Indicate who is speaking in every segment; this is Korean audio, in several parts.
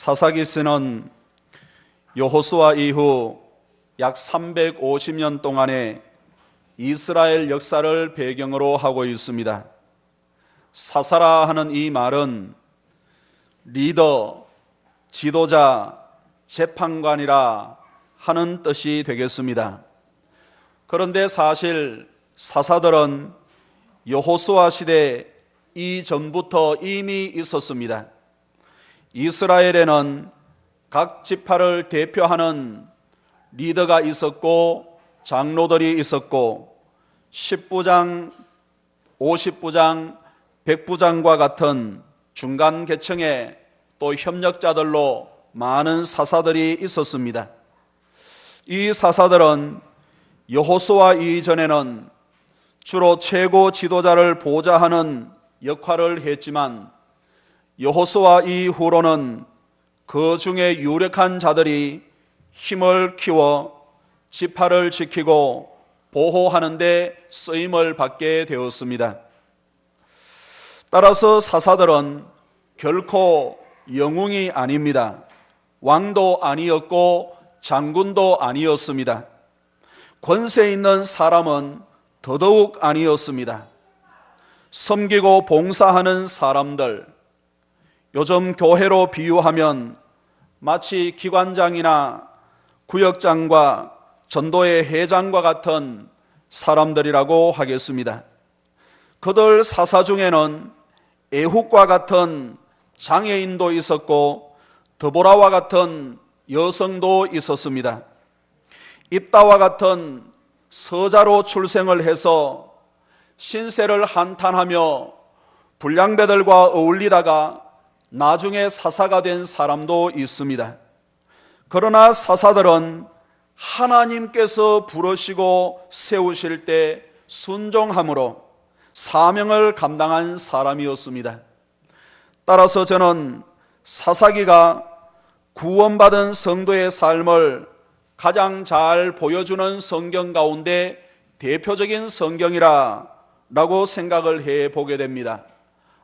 Speaker 1: 사사기서는 여호수아 이후 약 350년 동안의 이스라엘 역사를 배경으로 하고 있습니다. 사사라 하는 이 말은 리더, 지도자, 재판관이라 하는 뜻이 되겠습니다. 그런데 사실 사사들은 여호수아 시대 이전부터 이미 있었습니다. 이스라엘에는 각 지파를 대표하는 리더가 있었고 장로들이 있었고 10부장, 50부장, 100부장과 같은 중간 계층의 또 협력자들로 많은 사사들이 있었습니다. 이 사사들은 여호수아 이전에는 주로 최고 지도자를 보좌하는 역할을 했지만 여호수아 이후로는 그 중에 유력한 자들이 힘을 키워 지파를 지키고 보호하는 데 쓰임을 받게 되었습니다. 따라서 사사들은 결코 영웅이 아닙니다. 왕도 아니었고 장군도 아니었습니다. 권세 있는 사람은 더더욱 아니었습니다. 섬기고 봉사하는 사람들, 요즘 교회로 비유하면 마치 기관장이나 구역장과 전도회 회장과 같은 사람들이라고 하겠습니다. 그들 사사 중에는 에훗과 같은 장애인도 있었고 드보라와 같은 여성도 있었습니다. 입다와 같은 서자로 출생을 해서 신세를 한탄하며 불량배들과 어울리다가 나중에 사사가 된 사람도 있습니다. 그러나 사사들은 하나님께서 부르시고 세우실 때 순종함으로 사명을 감당한 사람이었습니다. 따라서 저는 사사기가 구원받은 성도의 삶을 가장 잘 보여주는 성경 가운데 대표적인 성경이라고 생각을 해보게 됩니다.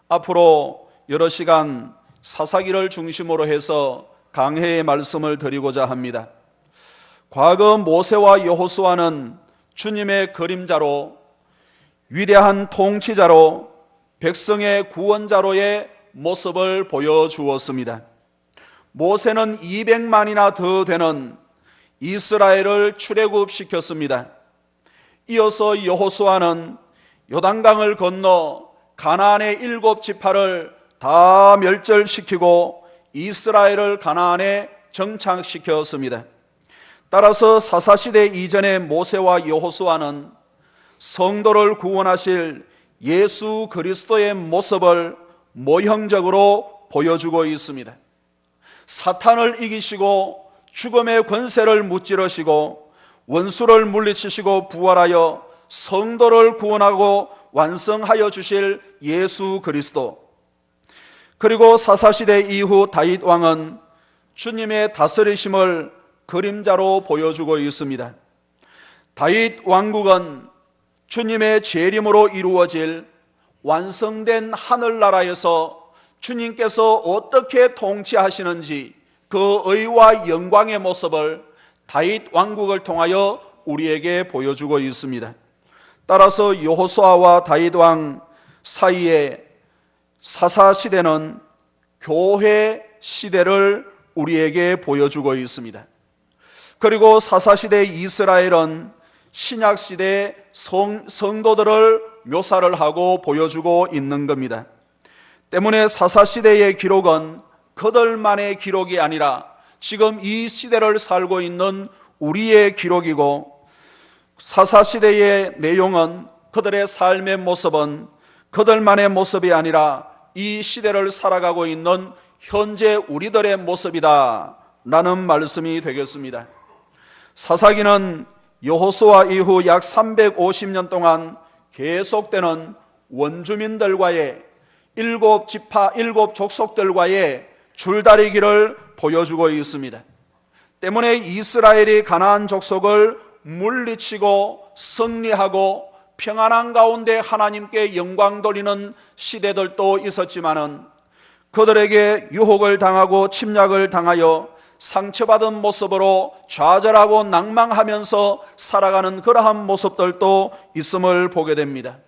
Speaker 1: 앞으로 여러 시간 사사기를 중심으로 해서 강해의 말씀을 드리고자 합니다. 과거 모세와 여호수아는 주님의 그림자로 위대한 통치자로 백성의 구원자로의 모습을 보여주었습니다. 모세는 200만이나 더 되는 이스라엘을 출애굽시켰습니다. 이어서 여호수아는 요단강을 건너 가나안의 7지파를 다 멸절시키고 이스라엘을 가나안에 정착시켰습니다. 따라서 사사시대 이전의 모세와 여호수아는 성도를 구원하실 예수 그리스도의 모습을 모형적으로 보여주고 있습니다. 사탄을 이기시고 죽음의 권세를 무찌르시고 원수를 물리치시고 부활하여 성도를 구원하고 완성하여 주실 예수 그리스도, 그리고 사사시대 이후 다윗 왕은 주님의 다스리심을 그림자로 보여주고 있습니다. 다윗 왕국은 주님의 재림으로 이루어질 완성된 하늘나라에서 주님께서 어떻게 통치하시는지 그 의와 영광의 모습을 다윗 왕국을 통하여 우리에게 보여주고 있습니다. 따라서 여호수아와 다윗 왕 사이에 사사시대는 교회 시대를 우리에게 보여주고 있습니다. 그리고 사사시대 이스라엘은 신약시대 성도들을 묘사를 하고 보여주고 있는 겁니다. 때문에 사사시대의 기록은 그들만의 기록이 아니라 지금 이 시대를 살고 있는 우리의 기록이고, 사사시대의 내용은 그들의 삶의 모습은 그들만의 모습이 아니라 이 시대를 살아가고 있는 현재 우리들의 모습이다 라는 말씀이 되겠습니다. 사사기는 여호수아 이후 약 350년 동안 계속되는 원주민들과의 7지파 7족속들과의 줄다리기를 보여주고 있습니다. 때문에 이스라엘이 가나안 족속을 물리치고 승리하고 평안한 가운데 하나님께 영광 돌리는 시대들도 있었지만은 그들에게 유혹을 당하고 침략을 당하여 상처받은 모습으로 좌절하고 낭망하면서 살아가는 그러한 모습들도 있음을 보게 됩니다.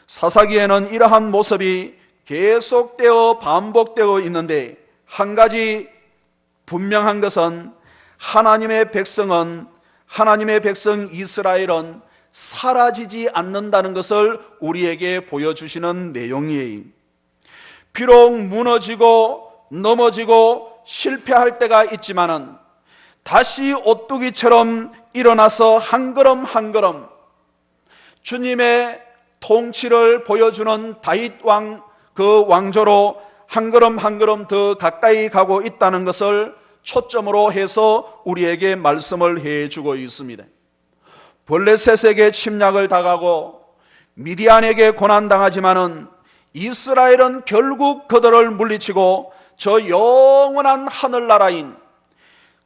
Speaker 1: 사사기에는 이러한 모습이 계속되어 반복되어 있는데, 한 가지 분명한 것은 하나님의 백성 이스라엘은 사라지지 않는다는 것을 우리에게 보여주시는 내용이에요. 비록 무너지고 넘어지고 실패할 때가 있지만은 다시 오뚜기처럼 일어나서 한 걸음 한 걸음 주님의 통치를 보여주는 다윗 왕, 그 왕조로 한 걸음 한 걸음 더 가까이 가고 있다는 것을 초점으로 해서 우리에게 말씀을 해주고 있습니다. 블레셋에게 침략을 당하고 미디안에게 고난당하지만은 이스라엘은 결국 그들을 물리치고 저 영원한 하늘나라인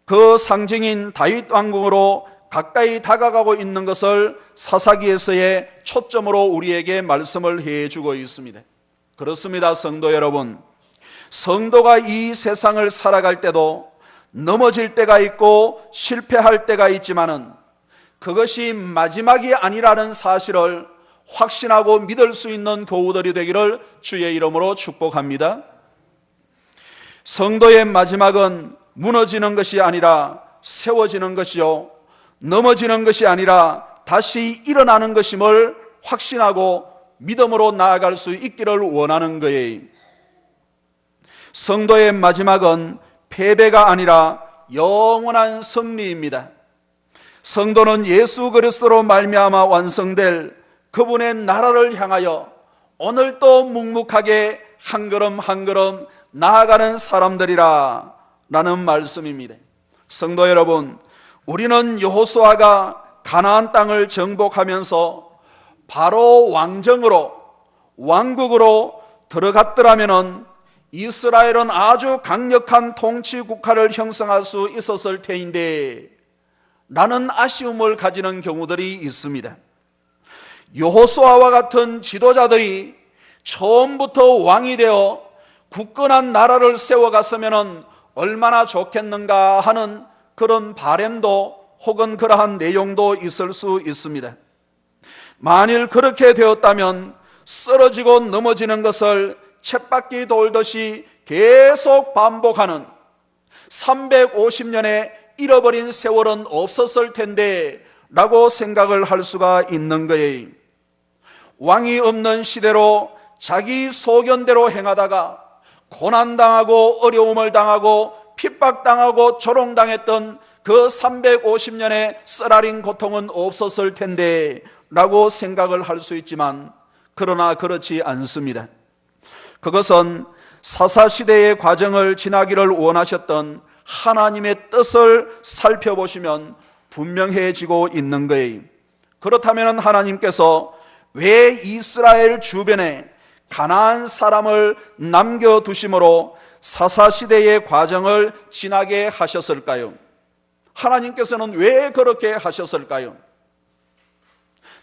Speaker 1: 그 상징인 다윗 왕궁으로 가까이 다가가고 있는 것을 사사기에서의 초점으로 우리에게 말씀을 해주고 있습니다. 그렇습니다, 성도 여러분. 성도가 이 세상을 살아갈 때도 넘어질 때가 있고 실패할 때가 있지만은 그것이 마지막이 아니라는 사실을 확신하고 믿을 수 있는 교우들이 되기를 주의 이름으로 축복합니다. 성도의 마지막은 무너지는 것이 아니라 세워지는 것이요, 넘어지는 것이 아니라 다시 일어나는 것임을 확신하고 믿음으로 나아갈 수 있기를 원하는 거예요. 성도의 마지막은 패배가 아니라 영원한 승리입니다. 성도는 예수 그리스도로 말미암아 완성될 그분의 나라를 향하여 오늘도 묵묵하게 한 걸음 한 걸음 나아가는 사람들이라 라는 말씀입니다. 성도 여러분, 우리는 여호수아가 가나안 땅을 정복하면서 바로 왕정으로, 왕국으로 들어갔더라면 이스라엘은 아주 강력한 통치 국가를 형성할 수 있었을 테인데 라는 아쉬움을 가지는 경우들이 있습니다. 여호수아와 같은 지도자들이 처음부터 왕이 되어 굳건한 나라를 세워갔으면 얼마나 좋겠는가 하는 그런 바램도 혹은 그러한 내용도 있을 수 있습니다. 만일 그렇게 되었다면 쓰러지고 넘어지는 것을 쳇바퀴 돌듯이 계속 반복하는 350년의 잃어버린 세월은 없었을 텐데 라고 생각을 할 수가 있는 거예요. 왕이 없는 시대로 자기 소견대로 행하다가 고난당하고 어려움을 당하고 핍박당하고 조롱당했던 그 350년의 쓰라린 고통은 없었을 텐데 라고 생각을 할 수 있지만, 그러나 그렇지 않습니다. 그것은 사사시대의 과정을 지나기를 원하셨던 하나님의 뜻을 살펴보시면 분명해지고 있는 거예요. 그렇다면 하나님께서 왜 이스라엘 주변에 가나안 사람을 남겨두심으로 사사시대의 과정을 지나게 하셨을까요? 하나님께서는 왜 그렇게 하셨을까요?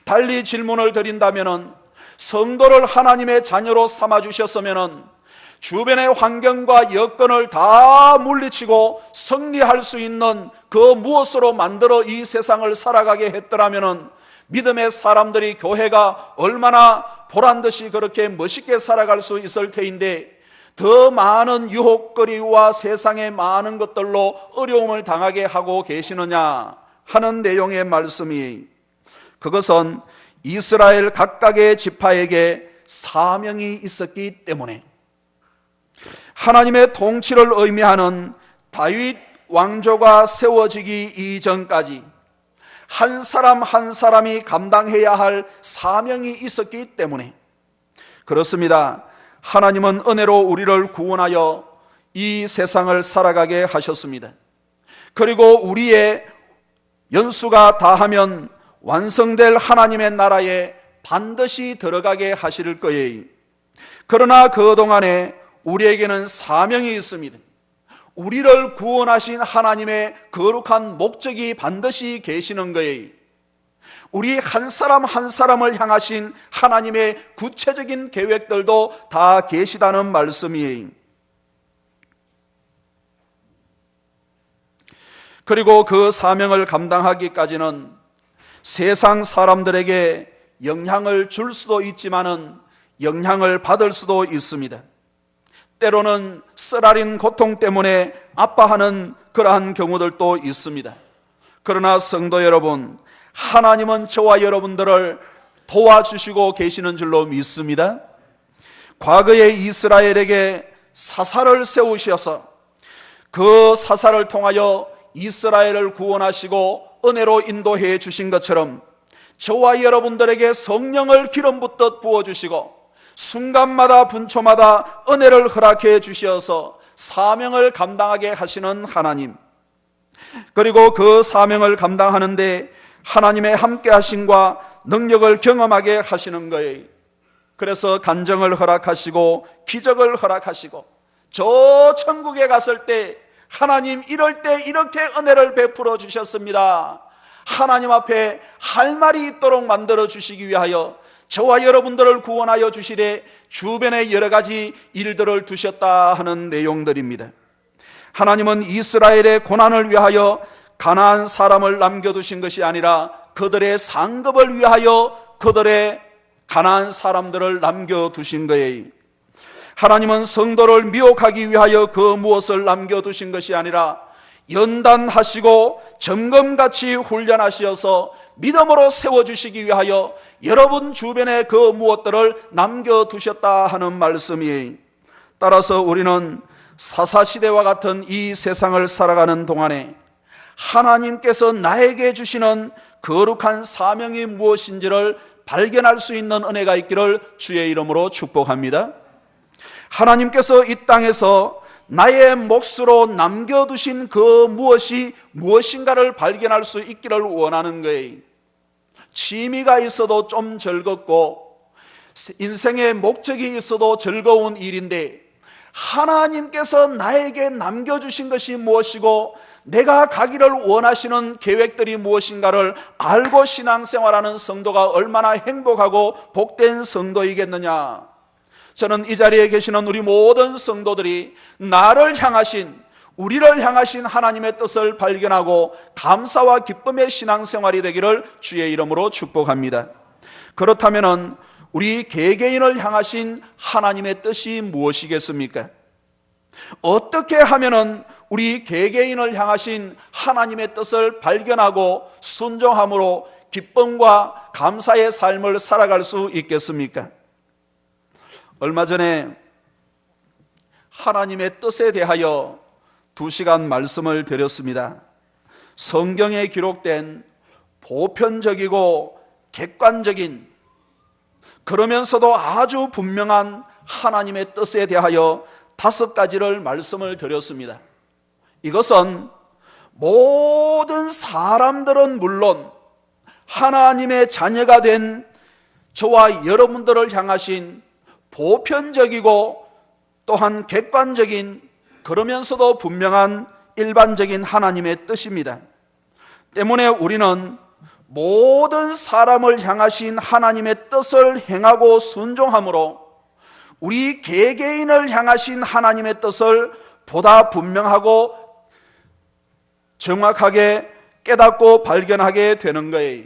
Speaker 1: 달리 질문을 드린다면, 성도를 하나님의 자녀로 삼아주셨으면 주변의 환경과 여건을 다 물리치고 승리할 수 있는 그 무엇으로 만들어 이 세상을 살아가게 했더라면 믿음의 사람들이, 교회가 얼마나 보란듯이 그렇게 멋있게 살아갈 수 있을 테인데 더 많은 유혹거리와 세상의 많은 것들로 어려움을 당하게 하고 계시느냐 하는 내용의 말씀이, 그것은 이스라엘 각각의 지파에게 사명이 있었기 때문에, 하나님의 통치를 의미하는 다윗 왕조가 세워지기 이전까지 한 사람 한 사람이 감당해야 할 사명이 있었기 때문에 그렇습니다. 하나님은 은혜로 우리를 구원하여 이 세상을 살아가게 하셨습니다. 그리고 우리의 연수가 다하면 완성될 하나님의 나라에 반드시 들어가게 하실 거예요. 그러나 그동안에 우리에게는 사명이 있습니다. 우리를 구원하신 하나님의 거룩한 목적이 반드시 계시는 거예요. 우리 한 사람 한 사람을 향하신 하나님의 구체적인 계획들도 다 계시다는 말씀이에요. 그리고 그 사명을 감당하기까지는 세상 사람들에게 영향을 줄 수도 있지만은 영향을 받을 수도 있습니다. 때로는 쓰라린 고통 때문에 아파하는 그러한 경우들도 있습니다. 그러나 성도 여러분, 하나님은 저와 여러분들을 도와주시고 계시는 줄로 믿습니다. 과거에 이스라엘에게 사사를 세우셔서 그 사사를 통하여 이스라엘을 구원하시고 은혜로 인도해 주신 것처럼 저와 여러분들에게 성령을 기름 붓듯 부어주시고 순간마다 분초마다 은혜를 허락해 주셔서 사명을 감당하게 하시는 하나님, 그리고 그 사명을 감당하는데 하나님의 함께 하심과 능력을 경험하게 하시는 거예요. 그래서 간정을 허락하시고 기적을 허락하시고 저 천국에 갔을 때 하나님 이럴 때 이렇게 은혜를 베풀어 주셨습니다. 하나님 앞에 할 말이 있도록 만들어 주시기 위하여 저와 여러분들을 구원하여 주시되 주변에 여러 가지 일들을 두셨다 하는 내용들입니다. 하나님은 이스라엘의 고난을 위하여 가나안 사람을 남겨두신 것이 아니라 그들의 상급을 위하여 그들의 가나안 사람들을 남겨두신 거예요. 하나님은 성도를 미혹하기 위하여 그 무엇을 남겨두신 것이 아니라 연단하시고 점검같이 훈련하시어서 믿음으로 세워주시기 위하여 여러분 주변에 그 무엇들을 남겨두셨다 하는 말씀이에요. 따라서 우리는 사사시대와 같은 이 세상을 살아가는 동안에 하나님께서 나에게 주시는 거룩한 사명이 무엇인지를 발견할 수 있는 은혜가 있기를 주의 이름으로 축복합니다. 하나님께서 이 땅에서 나의 몫으로 남겨두신 그 무엇이 무엇인가를 발견할 수 있기를 원하는 거예요. 취미가 있어도 좀 즐겁고 인생의 목적이 있어도 즐거운 일인데 하나님께서 나에게 남겨주신 것이 무엇이고 내가 가기를 원하시는 계획들이 무엇인가를 알고 신앙생활하는 성도가 얼마나 행복하고 복된 성도이겠느냐. 저는 이 자리에 계시는 우리 모든 성도들이 나를 향하신, 우리를 향하신 하나님의 뜻을 발견하고 감사와 기쁨의 신앙생활이 되기를 주의 이름으로 축복합니다. 그렇다면 우리 개개인을 향하신 하나님의 뜻이 무엇이겠습니까? 어떻게 하면은 우리 개개인을 향하신 하나님의 뜻을 발견하고 순종함으로 기쁨과 감사의 삶을 살아갈 수 있겠습니까? 얼마 전에 하나님의 뜻에 대하여 2시간 말씀을 드렸습니다. 성경에 기록된 보편적이고 객관적인 그러면서도 아주 분명한 하나님의 뜻에 대하여 5가지를 말씀을 드렸습니다. 이것은 모든 사람들은 물론 하나님의 자녀가 된 저와 여러분들을 향하신 보편적이고 또한 객관적인 그러면서도 분명한 일반적인 하나님의 뜻입니다. 때문에 우리는 모든 사람을 향하신 하나님의 뜻을 행하고 순종함으로 우리 개개인을 향하신 하나님의 뜻을 보다 분명하고 정확하게 깨닫고 발견하게 되는 거예요.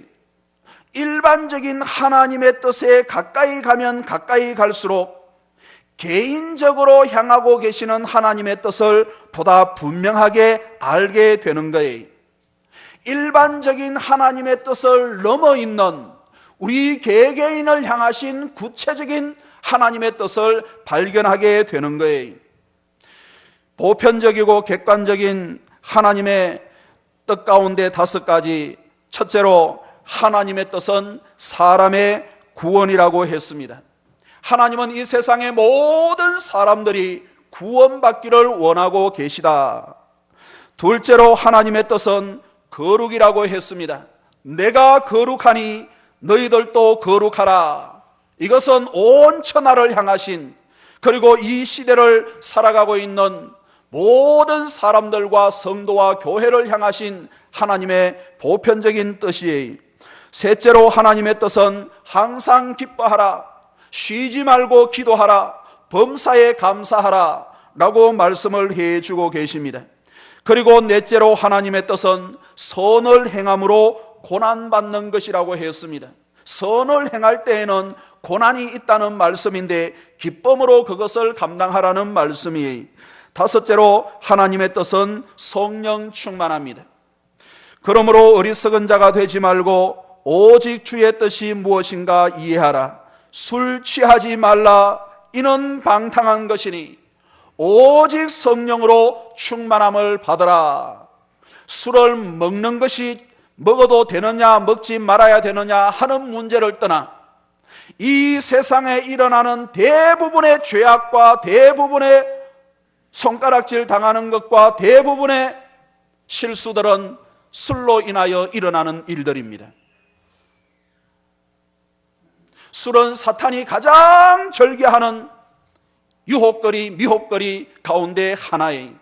Speaker 1: 일반적인 하나님의 뜻에 가까이 가면 가까이 갈수록 개인적으로 향하고 계시는 하나님의 뜻을 보다 분명하게 알게 되는 거예요. 일반적인 하나님의 뜻을 넘어 있는 우리 개개인을 향하신 구체적인 하나님의 뜻을 발견하게 되는 거예요. 보편적이고 객관적인 하나님의 뜻 가운데 5가지, 첫째로 하나님의 뜻은 사람의 구원이라고 했습니다. 하나님은 이 세상의 모든 사람들이 구원받기를 원하고 계시다. 둘째로 하나님의 뜻은 거룩이라고 했습니다. 내가 거룩하니 너희들도 거룩하라. 이것은 온 천하를 향하신, 그리고 이 시대를 살아가고 있는 모든 사람들과 성도와 교회를 향하신 하나님의 보편적인 뜻이에요. 셋째로 하나님의 뜻은 항상 기뻐하라, 쉬지 말고 기도하라, 범사에 감사하라 라고 말씀을 해주고 계십니다. 그리고 넷째로 하나님의 뜻은 선을 행함으로 고난받는 것이라고 했습니다. 선을 행할 때에는 고난이 있다는 말씀인데 기쁨으로 그것을 감당하라는 말씀이에요. 다섯째로 하나님의 뜻은 성령 충만합니다. 그러므로 어리석은 자가 되지 말고 오직 주의 뜻이 무엇인가 이해하라. 술 취하지 말라. 이는 방탕한 것이니 오직 성령으로 충만함을 받으라. 술을 먹는 것이 먹어도 되느냐 먹지 말아야 되느냐 하는 문제를 떠나 이 세상에 일어나는 대부분의 죄악과 대부분의 손가락질 당하는 것과 대부분의 실수들은 술로 인하여 일어나는 일들입니다. 술은 사탄이 가장 절개하는 유혹거리, 미혹거리 가운데 하나에,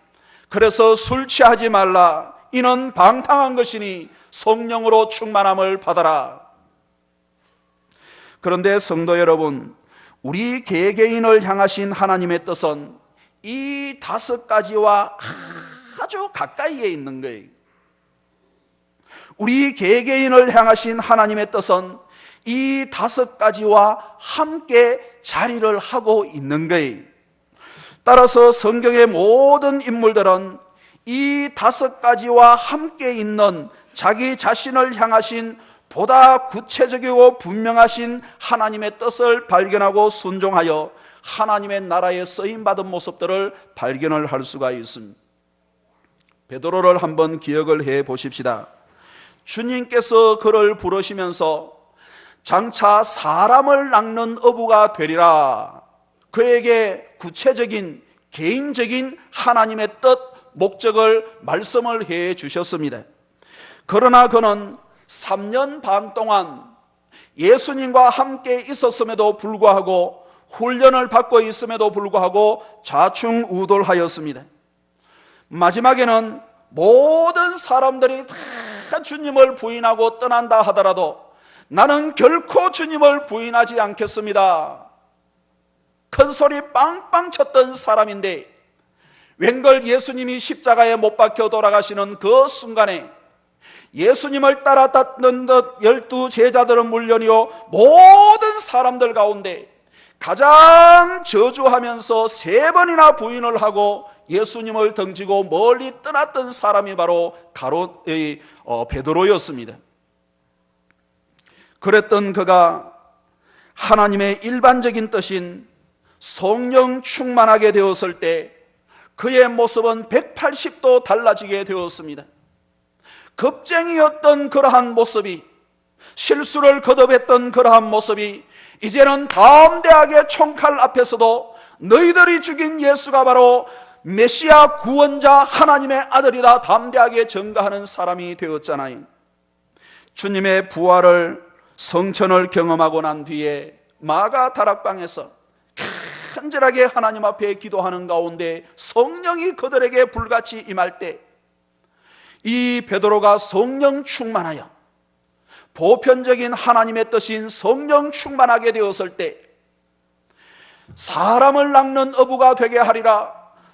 Speaker 1: 그래서 술 취하지 말라. 이는 방탕한 것이니 성령으로 충만함을 받아라. 그런데 성도 여러분, 우리 개개인을 향하신 하나님의 뜻은 이 다섯 가지와 아주 가까이에 있는 거예요. 우리 개개인을 향하신 하나님의 뜻은 이 다섯 가지와 함께 자리를 하고 있는 거예요. 따라서 성경의 모든 인물들은 이 다섯 가지와 함께 있는 자기 자신을 향하신 보다 구체적이고 분명하신 하나님의 뜻을 발견하고 순종하여 하나님의 나라에 쓰임받은 모습들을 발견을 할 수가 있습니다. 베드로를 한번 기억을 해 보십시다. 주님께서 그를 부르시면서 장차 사람을 낚는 어부가 되리라. 그에게 구체적인 개인적인 하나님의 뜻, 목적을 말씀을 해 주셨습니다. 그러나 그는 3년 반 동안 예수님과 함께 있었음에도 불구하고 훈련을 받고 있음에도 불구하고 좌충우돌하였습니다. 마지막에는 모든 사람들이 다 주님을 부인하고 떠난다 하더라도 나는 결코 주님을 부인하지 않겠습니다. 큰 소리 빵빵 쳤던 사람인데 웬걸 예수님이 십자가에 못 박혀 돌아가시는 그 순간에 예수님을 따라다니는 12 제자들은 물론이요 모든 사람들 가운데 가장 저주하면서 3번이나 부인을 하고 예수님을 던지고 멀리 떠났던 사람이 바로 베드로였습니다. 그랬던 그가 하나님의 일반적인 뜻인 성령 충만하게 되었을 때 그의 모습은 180도 달라지게 되었습니다. 겁쟁이였던 그러한 모습이, 실수를 거듭했던 그러한 모습이 이제는 담대하게 총칼 앞에서도 너희들이 죽인 예수가 바로 메시아 구원자 하나님의 아들이다 담대하게 증거하는 사람이 되었잖아요. 주님의 부활을, 성천을 경험하고 난 뒤에 마가 다락방에서 간절하게 하나님 앞에 기도하는 가운데 성령이 그들에게 불같이 임할 때 이 베드로가 성령 충만하여 보편적인 하나님의 뜻인 성령 충만하게 되었을 때 사람을 낚는 어부가 되게 하리라,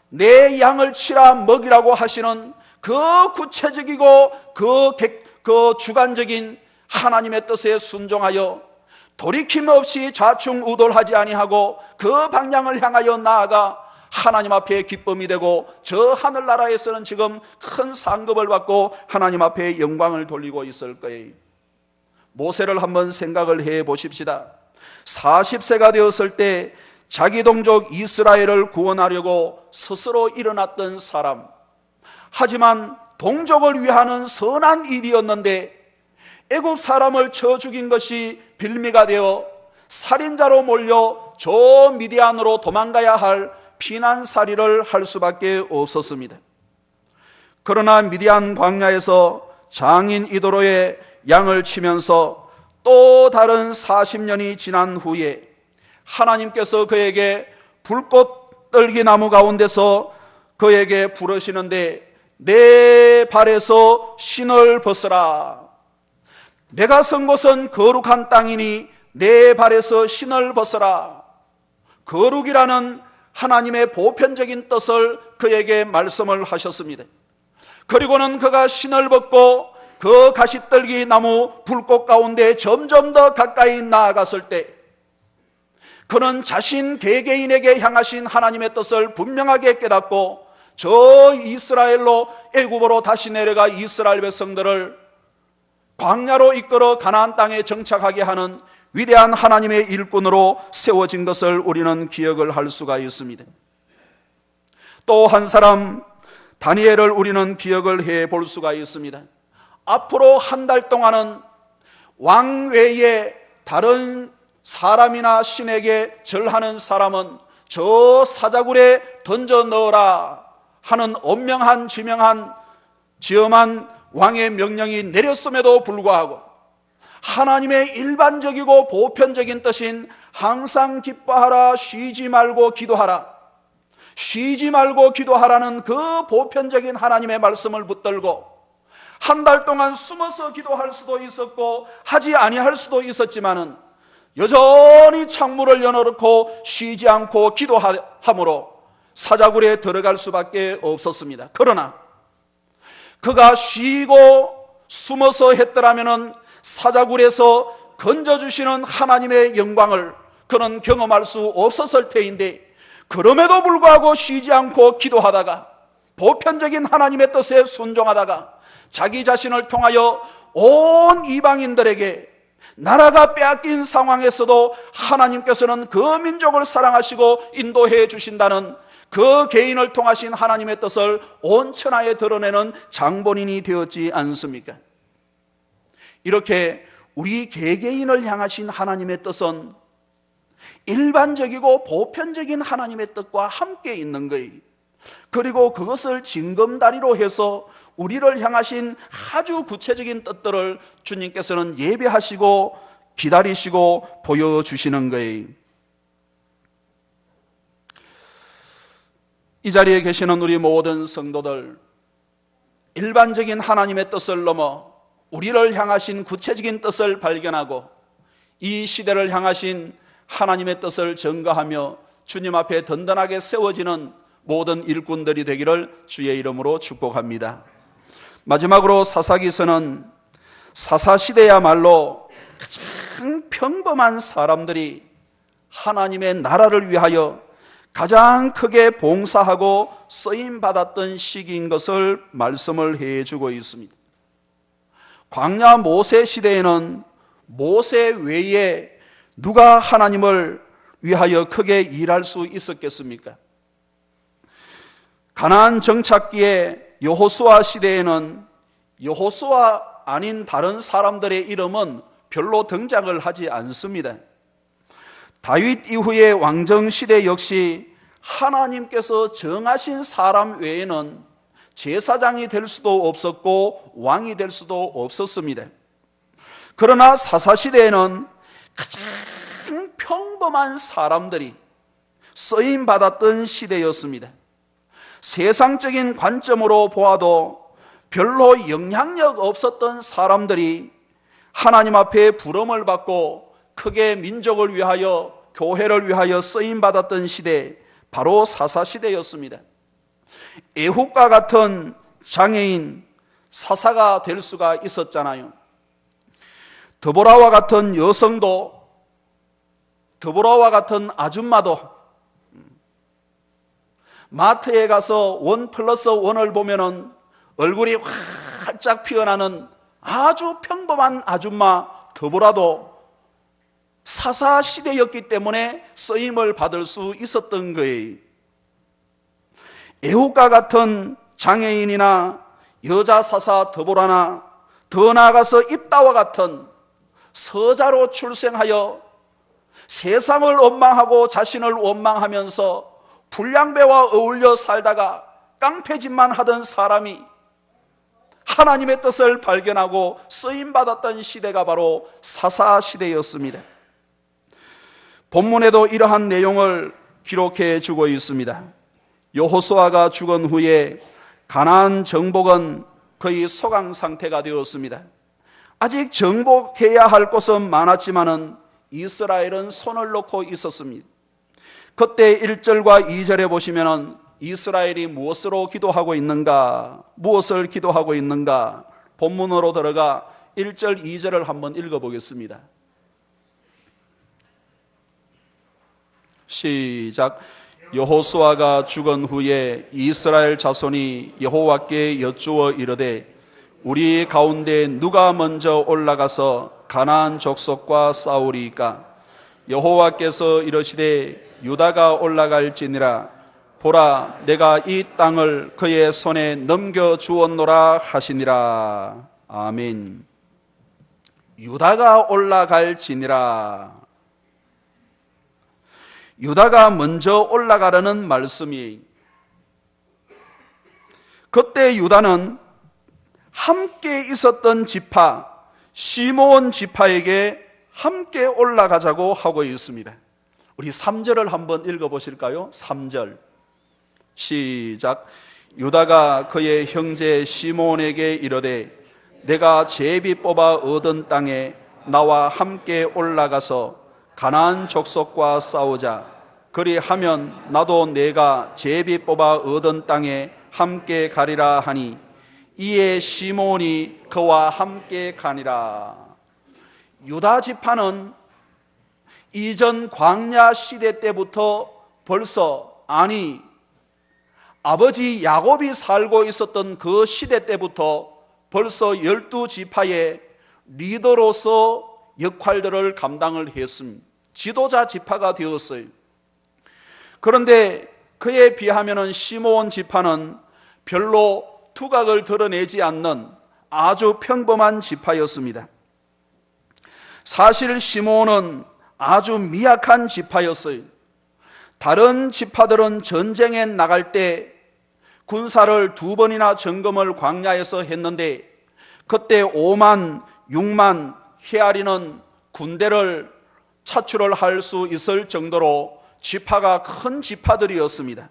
Speaker 1: 내 양을 치라 먹이라고 하시는 그 구체적이고 그 주관적인 하나님의 뜻에 순종하여 돌이킴 없이 좌충우돌하지 아니하고 그 방향을 향하여 나아가 하나님 앞에 기쁨이 되고 저 하늘나라에서는 지금 큰 상급을 받고 하나님 앞에 영광을 돌리고 있을 거예요. 모세를 한번 생각을 해 보십시다. 40세가 되었을 때 자기 동족 이스라엘을 구원하려고 스스로 일어났던 사람, 하지만 동족을 위하는 선한 일이었는데 애굽 사람을 쳐 죽인 것이 빌미가 되어 살인자로 몰려 저 미디안으로 도망가야 할 피난살이를 할 수밖에 없었습니다. 그러나 미디안 광야에서 장인 이도로의 양을 치면서 또 다른 40년이 지난 후에 하나님께서 그에게 불꽃떨기 나무 가운데서 그에게 부르시는데 내 발에서 신을 벗으라. 내가 선 곳은 거룩한 땅이니 내 발에서 신을 벗으라. 거룩이라는 하나님의 보편적인 뜻을 그에게 말씀을 하셨습니다. 그리고는 그가 신을 벗고 그 가시떨기 나무 불꽃 가운데 점점 더 가까이 나아갔을 때 그는 자신 개개인에게 향하신 하나님의 뜻을 분명하게 깨닫고 저 이스라엘로 애굽으로 다시 내려가 이스라엘 백성들을 광야로 이끌어 가나안 땅에 정착하게 하는 위대한 하나님의 일꾼으로 세워진 것을 우리는 기억을 할 수가 있습니다. 또 한 사람 다니엘을 우리는 기억을 해 볼 수가 있습니다. 앞으로 한 달 동안은 왕 외에 다른 사람이나 신에게 절하는 사람은 저 사자굴에 던져 넣어라 하는 엄명한 지엄한 왕의 명령이 내렸음에도 불구하고 하나님의 일반적이고 보편적인 뜻인 항상 기뻐하라, 쉬지 말고 기도하라, 쉬지 말고 기도하라는 그 보편적인 하나님의 말씀을 붙들고 한 달 동안 숨어서 기도할 수도 있었고 하지 아니할 수도 있었지만은 여전히 창문을 열어놓고 쉬지 않고 기도함으로 사자굴에 들어갈 수밖에 없었습니다. 그러나 그가 쉬고 숨어서 했더라면 사자굴에서 건져주시는 하나님의 영광을 그는 경험할 수 없었을 테인데, 그럼에도 불구하고 쉬지 않고 기도하다가 보편적인 하나님의 뜻에 순종하다가 자기 자신을 통하여 온 이방인들에게 나라가 빼앗긴 상황에서도 하나님께서는 그 민족을 사랑하시고 인도해 주신다는 그 개인을 통하신 하나님의 뜻을 온 천하에 드러내는 장본인이 되었지 않습니까? 이렇게 우리 개개인을 향하신 하나님의 뜻은 일반적이고 보편적인 하나님의 뜻과 함께 있는 거예요. 그리고 그것을 징검다리로 해서 우리를 향하신 아주 구체적인 뜻들을 주님께서는 예배하시고 기다리시고 보여주시는 거예요. 이 자리에 계시는 우리 모든 성도들, 일반적인 하나님의 뜻을 넘어 우리를 향하신 구체적인 뜻을 발견하고 이 시대를 향하신 하나님의 뜻을 전가하며 주님 앞에 든든하게 세워지는 모든 일꾼들이 되기를 주의 이름으로 축복합니다. 마지막으로 사사기서는 사사시대야말로 가장 평범한 사람들이 하나님의 나라를 위하여 가장 크게 봉사하고 쓰임받았던 시기인 것을 말씀을 해주고 있습니다. 광야 모세 시대에는 모세 외에 누가 하나님을 위하여 크게 일할 수 있었겠습니까? 가나안 정착기에 여호수아 시대에는 여호수아 아닌 다른 사람들의 이름은 별로 등장을 하지 않습니다. 다윗 이후의 왕정 시대 역시 하나님께서 정하신 사람 외에는 제사장이 될 수도 없었고 왕이 될 수도 없었습니다. 그러나 사사시대에는 가장 평범한 사람들이 쓰임받았던 시대였습니다. 세상적인 관점으로 보아도 별로 영향력 없었던 사람들이 하나님 앞에 부름을 받고 크게 민족을 위하여 교회를 위하여 쓰임받았던 시대, 바로 사사시대였습니다. 에훗과 같은 장애인 사사가 될 수가 있었잖아요. 드보라와 같은 여성도, 드보라와 같은 아줌마도 마트에 가서 1+1을 보면은 얼굴이 활짝 피어나는 아주 평범한 아줌마 드보라도 사사시대였기 때문에 쓰임을 받을 수 있었던 거예요. 에훗과 같은 장애인이나 여자 사사 드보라나 더 나아가서 입다와 같은 서자로 출생하여 세상을 원망하고 자신을 원망하면서 불량배와 어울려 살다가 깡패짓만 하던 사람이 하나님의 뜻을 발견하고 쓰임받았던 시대가 바로 사사시대였습니다. 본문에도 이러한 내용을 기록해 주고 있습니다. 여호수아가 죽은 후에 가나안 정복은 거의 소강 상태가 되었습니다. 아직 정복해야 할 곳은 많았지만은 이스라엘은 손을 놓고 있었습니다. 그때 1절과 2절에 보시면은 이스라엘이 무엇으로 기도하고 있는가? 무엇을 기도하고 있는가? 본문으로 들어가 1절, 2절을 한번 읽어보겠습니다. 시작. 여호수아가 죽은 후에 이스라엘 자손이 여호와께 여쭈어 이르되 우리 가운데 누가 먼저 올라가서 가나안 족속과 싸우리이까? 여호와께서 이르시되 유다가 올라갈지니라. 보라, 내가 이 땅을 그의 손에 넘겨 주었노라 하시니라. 아멘. 유다가 올라갈지니라. 유다가 먼저 올라가라는 말씀이, 그때 유다는 함께 있었던 지파 시므온 지파에게 함께 올라가자고 하고 있습니다. 우리 3절을 한번 읽어보실까요? 3절 시작. 유다가 그의 형제 시므온에게 이르되 내가 제비 뽑아 얻은 땅에 나와 함께 올라가서 가나안 족속과 싸우자. 그리하면 나도 내가 제비 뽑아 얻은 땅에 함께 가리라 하니 이에 시므온이 그와 함께 가니라. 유다 지파는 이전 광야 시대 때부터 벌써, 아니 아버지 야곱이 살고 있었던 그 시대 때부터 벌써 12지파의 리더로서 역할들을 감당을 했습니다. 지도자 지파가 되었어요. 그런데 그에 비하면 시므온 지파는 별로 두각을 드러내지 않는 아주 평범한 지파였습니다. 사실 시므온은 아주 미약한 지파였어요. 다른 지파들은 전쟁에 나갈 때 군사를 2번이나 점검을 광야에서 했는데 그때 5만, 6만 헤아리는 군대를 차출을 할 수 있을 정도로 지파가 큰 지파들이었습니다.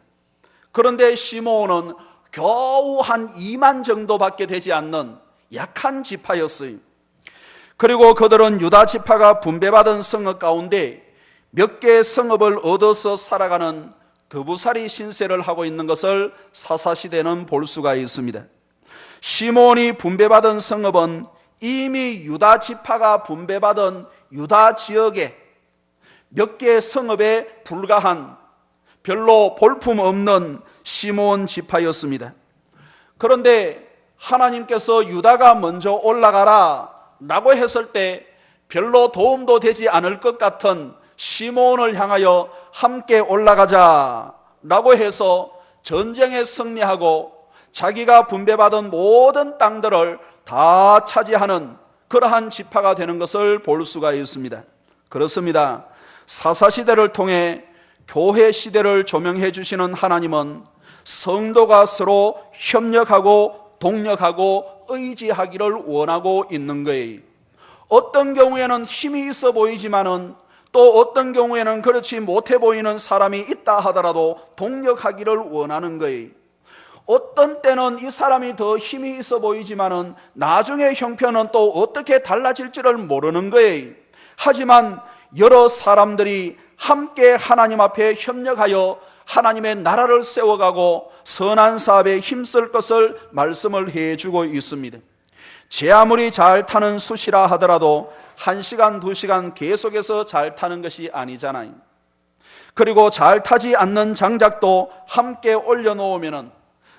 Speaker 1: 그런데 시므온은 겨우 한 2만 정도밖에 되지 않는 약한 지파였어요. 그리고 그들은 유다 지파가 분배받은 성읍 가운데 몇 개의 성읍을 얻어서 살아가는 더부살이 신세를 하고 있는 것을 사사시대는 볼 수가 있습니다. 시므온이 분배받은 성읍은 이미 유다 지파가 분배받은 유다 지역의 몇 개의 성읍에 불과한 별로 볼품없는 시므온 지파였습니다. 그런데 하나님께서 유다가 먼저 올라가라 라고 했을 때 별로 도움도 되지 않을 것 같은 시므온을 향하여 함께 올라가자 라고 해서 전쟁에 승리하고 자기가 분배받은 모든 땅들을 다 차지하는 그러한 지파가 되는 것을 볼 수가 있습니다. 그렇습니다. 사사시대를 통해 교회 시대를 조명해 주시는 하나님은 성도가 서로 협력하고 동력하고 의지하기를 원하고 있는 거예요. 어떤 경우에는 힘이 있어 보이지만은 또 어떤 경우에는 그렇지 못해 보이는 사람이 있다 하더라도 동력하기를 원하는 거예요. 어떤 때는 이 사람이 더 힘이 있어 보이지만은 나중에 형편은 또 어떻게 달라질지를 모르는 거예요. 하지만 여러 사람들이 함께 하나님 앞에 협력하여 하나님의 나라를 세워가고 선한 사업에 힘쓸 것을 말씀을 해주고 있습니다. 제 아무리 잘 타는 숫이라 하더라도 1시간, 2시간 계속해서 잘 타는 것이 아니잖아요. 그리고 잘 타지 않는 장작도 함께 올려놓으면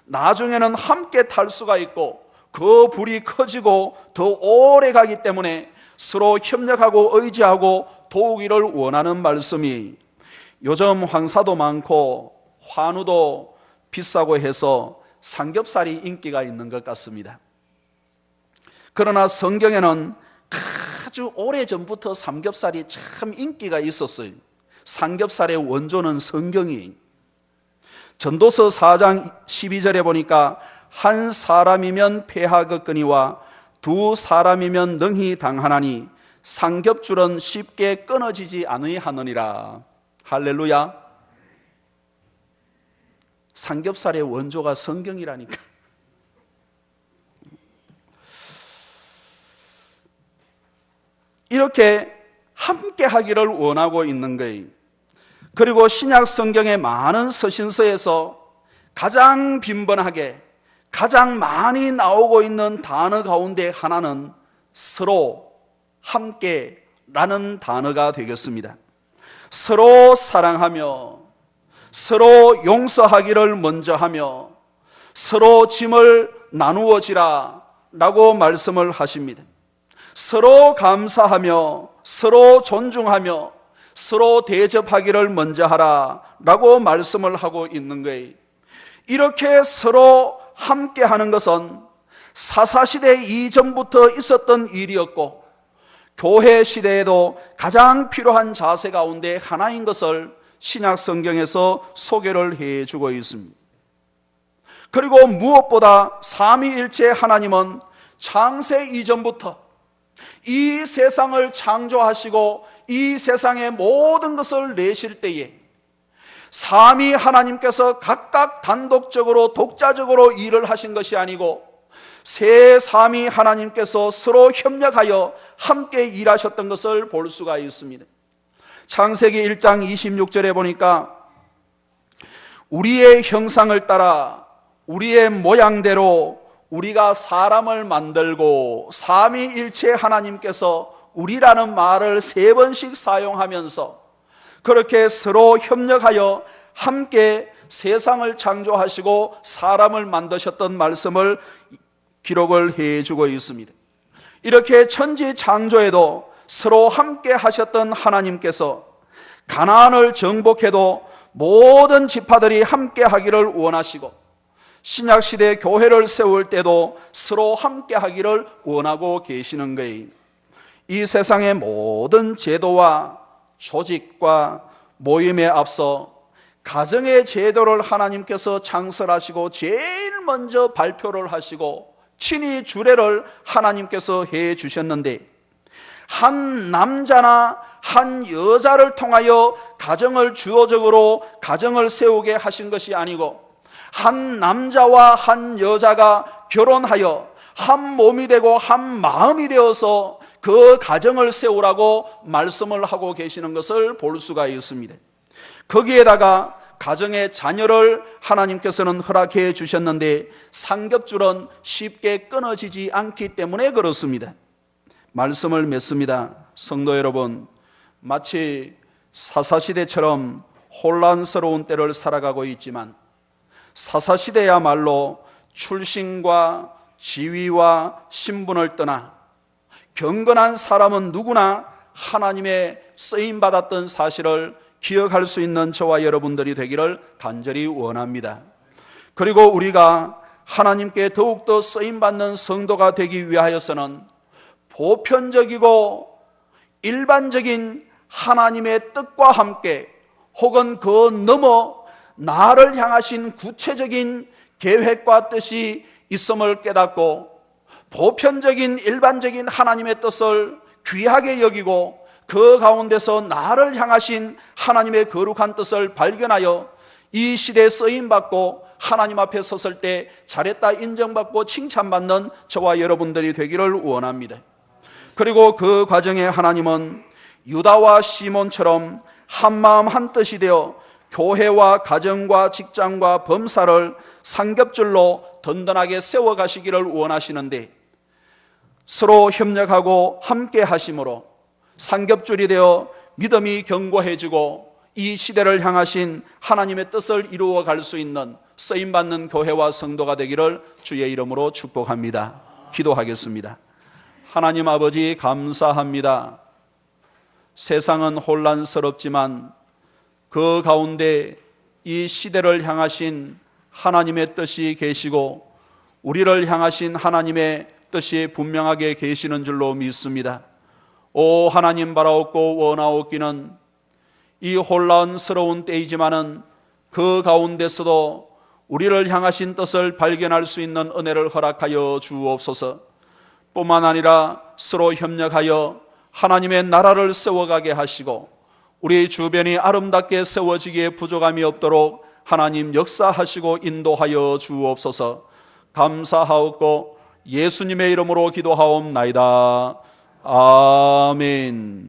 Speaker 1: 나중에는 함께 탈 수가 있고 그 불이 커지고 더 오래 가기 때문에 서로 협력하고 의지하고 도우기를 원하는 말씀이, 요즘 황사도 많고 환우도 비싸고 해서 삼겹살이 인기가 있는 것 같습니다. 그러나 성경에는 아주 오래전부터 삼겹살이 참 인기가 있었어요. 삼겹살의 원조는 성경이에요. 전도서 4장 12절에 보니까 한 사람이면 패하겠거니와 두 사람이면 능히 당하나니 삼겹줄은 쉽게 끊어지지 아니하느니라. 할렐루야. 삼겹살의 원조가 성경이라니까. 이렇게 함께 하기를 원하고 있는 거예요. 그리고 신약 성경의 많은 서신서에서 가장 빈번하게 가장 많이 나오고 있는 단어 가운데 하나는 서로 함께라는 단어가 되겠습니다. 서로 사랑하며 서로 용서하기를 먼저 하며 서로 짐을 나누어지라 라고 말씀을 하십니다. 서로 감사하며 서로 존중하며 서로 대접하기를 먼저 하라 라고 말씀을 하고 있는 거예요. 이렇게 서로 함께 하는 것은 사사시대 이전부터 있었던 일이었고 교회 시대에도 가장 필요한 자세 가운데 하나인 것을 신약 성경에서 소개를 해주고 있습니다. 그리고 무엇보다 삼위일체 하나님은 창세 이전부터 이 세상을 창조하시고 이 세상의 모든 것을 내실 때에 삼위 하나님께서 각각 단독적으로 독자적으로 일을 하신 것이 아니고 세 삼위 하나님께서 서로 협력하여 함께 일하셨던 것을 볼 수가 있습니다. 창세기 1장 26절에 보니까 우리의 형상을 따라 우리의 모양대로 우리가 사람을 만들고 삼위일체 하나님께서 우리라는 말을 3번씩 사용하면서 그렇게 서로 협력하여 함께 세상을 창조하시고 사람을 만드셨던 말씀을 기록을 해주고 있습니다. 이렇게 천지 창조에도 서로 함께 하셨던 하나님께서 가나안을 정복해도 모든 지파들이 함께 하기를 원하시고 신약시대 교회를 세울 때도 서로 함께 하기를 원하고 계시는 거예요. 이 세상의 모든 제도와 조직과 모임에 앞서 가정의 제도를 하나님께서 창설하시고 제일 먼저 발표를 하시고 친히 주례를 하나님께서 해 주셨는데 한 남자나 한 여자를 통하여 가정을 주도적으로 가정을 세우게 하신 것이 아니고 한 남자와 한 여자가 결혼하여 한 몸이 되고 한 마음이 되어서 그 가정을 세우라고 말씀을 하고 계시는 것을 볼 수가 있습니다. 거기에다가 가정의 자녀를 하나님께서는 허락해 주셨는데 삼겹줄은 쉽게 끊어지지 않기 때문에 그렇습니다. 말씀을 맺습니다. 성도 여러분, 마치 사사시대처럼 혼란스러운 때를 살아가고 있지만 사사시대야말로 출신과 지위와 신분을 떠나 경건한 사람은 누구나 하나님의 쓰임받았던 사실을 기억할 수 있는 저와 여러분들이 되기를 간절히 원합니다. 그리고 우리가 하나님께 더욱더 쓰임받는 성도가 되기 위하여서는 보편적이고 일반적인 하나님의 뜻과 함께 혹은 그 넘어 나를 향하신 구체적인 계획과 뜻이 있음을 깨닫고 보편적인 일반적인 하나님의 뜻을 귀하게 여기고 그 가운데서 나를 향하신 하나님의 거룩한 뜻을 발견하여 이 시대에 쓰임받고 하나님 앞에 섰을 때 잘했다 인정받고 칭찬받는 저와 여러분들이 되기를 원합니다. 그리고 그 과정에 하나님은 유다와 시몬처럼 한마음 한뜻이 되어 교회와 가정과 직장과 범사를 삼겹줄로 든든하게 세워가시기를 원하시는데 서로 협력하고 함께 하심으로 삼겹줄이 되어 믿음이 견고해지고 이 시대를 향하신 하나님의 뜻을 이루어 갈 수 있는 쓰임받는 교회와 성도가 되기를 주의 이름으로 축복합니다. 기도하겠습니다. 하나님 아버지 감사합니다. 세상은 혼란스럽지만 그 가운데 이 시대를 향하신 하나님의 뜻이 계시고 우리를 향하신 하나님의 뜻이 분명하게 계시는 줄로 믿습니다. 오 하나님 바라옵고 원하옵기는 이 혼란스러운 때이지만은 그 가운데서도 우리를 향하신 뜻을 발견할 수 있는 은혜를 허락하여 주옵소서. 뿐만 아니라 서로 협력하여 하나님의 나라를 세워가게 하시고 우리 주변이 아름답게 세워지기에 부족함이 없도록 하나님 역사하시고 인도하여 주옵소서. 감사하옵고 예수님의 이름으로 기도하옵나이다. 아멘.